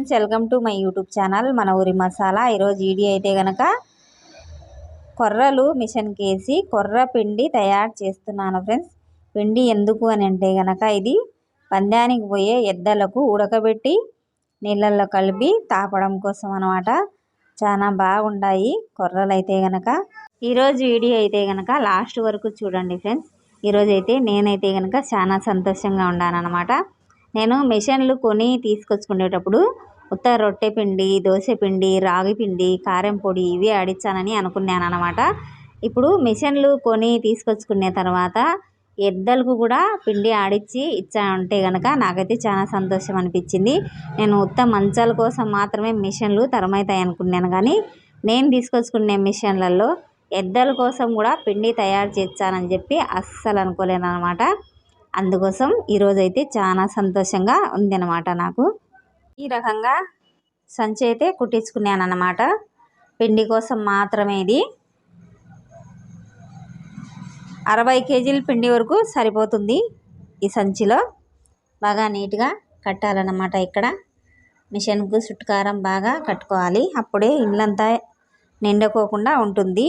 Friends, welcome to my YouTube channel మన ఊరి మసాలా. ఈరోజు వీడియో అయితే కనుక కొర్రలు మిషన్కి వేసి కొర్ర పిండి తయారు చేస్తున్నాను ఫ్రెండ్స్. పిండి ఎందుకు అని అంటే కనుక ఇది పందానికి పోయే ఎద్దలకు ఉడకబెట్టి నీళ్ళల్లో కలిపి తాపడం కోసం అనమాట. చాలా బాగుంటాయి కొర్రలు అయితే కనుక. ఈరోజు వీడియో అయితే కనుక లాస్ట్ వరకు చూడండి ఫ్రెండ్స్. ఈరోజు అయితే నేనైతే కనుక చాలా సంతోషంగా ఉన్నాను అనమాట. నేను మిషన్లు కొని తీసుకొచ్చుకునేటప్పుడు ఉత్త రొట్టె పిండి, దోశ పిండి, రాగి పిండి, కారం పొడి ఇవి ఆడిచ్చానని అనుకున్నాను అనమాట. ఇప్పుడు మిషన్లు కొని తీసుకొచ్చుకునే తర్వాత ఎద్దలకు కూడా పిండి ఆడిచ్చి ఇచ్చానంటే కనుక నాకైతే చాలా సంతోషం అనిపించింది. నేను ఉత్త మంచాల కోసం మాత్రమే మిషన్లు తరమవుతాయి అనుకున్నాను, కానీ నేను తీసుకొచ్చుకునే మిషన్లలో ఎద్దల కోసం కూడా పిండి తయారు చేస్తానని చెప్పి అస్సలు అనుకోలేను అనమాట. అందుకోసం ఈరోజైతే చాలా సంతోషంగా ఉందన్నమాట. నాకు ఈ రకంగా సంచి అయితే కుట్టించుకున్నాను అన్నమాట. పిండి కోసం మాత్రమే ఇది 60 కేజీల పిండి వరకు సరిపోతుంది. ఈ సంచిలో బాగా నీట్గా కట్టాలన్నమాట. ఇక్కడ మిషన్కు చుట్టుకారం బాగా కట్టుకోవాలి, అప్పుడే ఇల్లంతా నిండుకోకుండా ఉంటుంది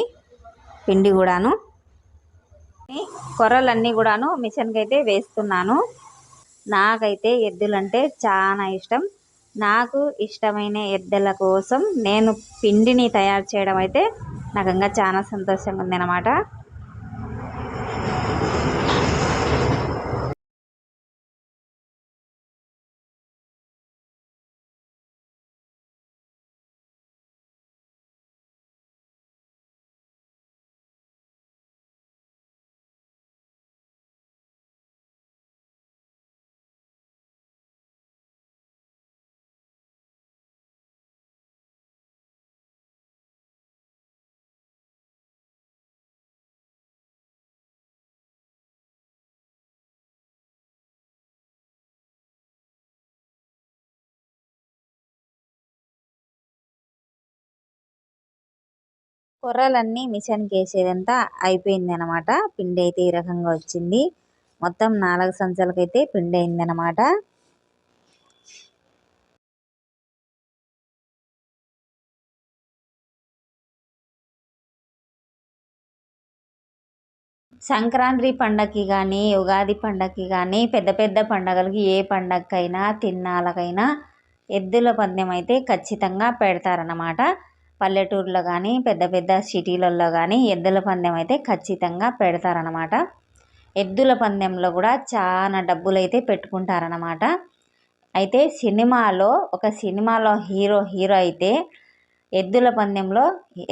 పిండి కూడాను. కొర్రలన్నీ కూడాను మిషన్కి అయితే వేస్తున్నాను. నాకైతే ఎద్దులంటే చాలా ఇష్టం. నాకు ఇష్టమైన ఎద్దుల కోసం నేను పిండిని తయారు చేయడం అయితే నాకు ఇంకా చాలా సంతోషంగా ఉంది అన్నమాట. కొర్రలన్నీ మిషన్కి వేసేదంతా అయిపోయింది అనమాట. పిండి అయితే ఈ రకంగా వచ్చింది. మొత్తం 4 సంచులకైతే పిండి అయింది అనమాట. సంక్రాంతి పండగకి కానీ, ఉగాది పండగకి కానీ, పెద్ద పెద్ద పండగలకి ఏ పండగకైనా తిన్నాళ్ళకైనా ఎద్దుల పందెం అయితే ఖచ్చితంగా పెడతారన్నమాట. పల్లెటూరులో కానీ పెద్ద పెద్ద సిటీలలో కానీ ఎద్దుల పందెం అయితే ఖచ్చితంగా పెడతారన్నమాట. ఎద్దుల పందెంలో కూడా చాలా డబ్బులు అయితే పెట్టుకుంటారన్నమాట. అయితే ఒక సినిమాలో హీరో అయితే ఎద్దుల పందెంలో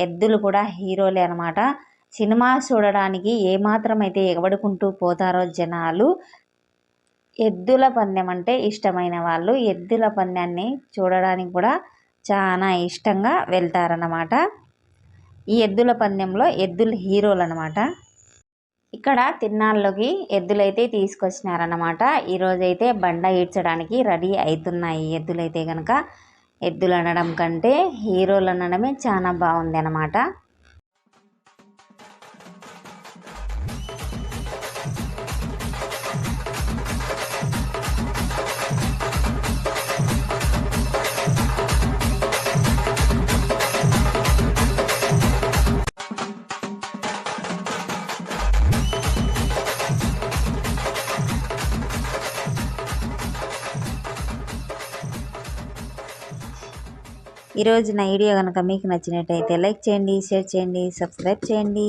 ఎద్దులు కూడా హీరోలే అనమాట. సినిమా చూడడానికి ఏమాత్రం అయితే ఎగబడుకుంటూ పోతారో జనాలు, ఎద్దుల పందెం అంటే ఇష్టమైన వాళ్ళు ఎద్దుల పందెాన్ని చూడడానికి కూడా చాలా ఇష్టంగా వెళ్తారన్నమాట. ఈ ఎద్దుల పందెంలో ఎద్దులు హీరోలు అనమాట. ఇక్కడ తిన్నాళ్ళకి ఎద్దులైతే తీసుకొచ్చినారన్నమాట. ఈరోజైతే బండ ఈడ్చడానికి రెడీ అవుతున్నాయి ఎద్దులైతే కనుక. ఎద్దులు అనడం కంటే హీరోలు అనడమే చాలా బాగుంది అన్నమాట. ఈరోజు నా వీడియో కనుక మీకు నచ్చినట్టయితే లైక్ చేయండి, షేర్ చేయండి, సబ్స్క్రైబ్ చేయండి.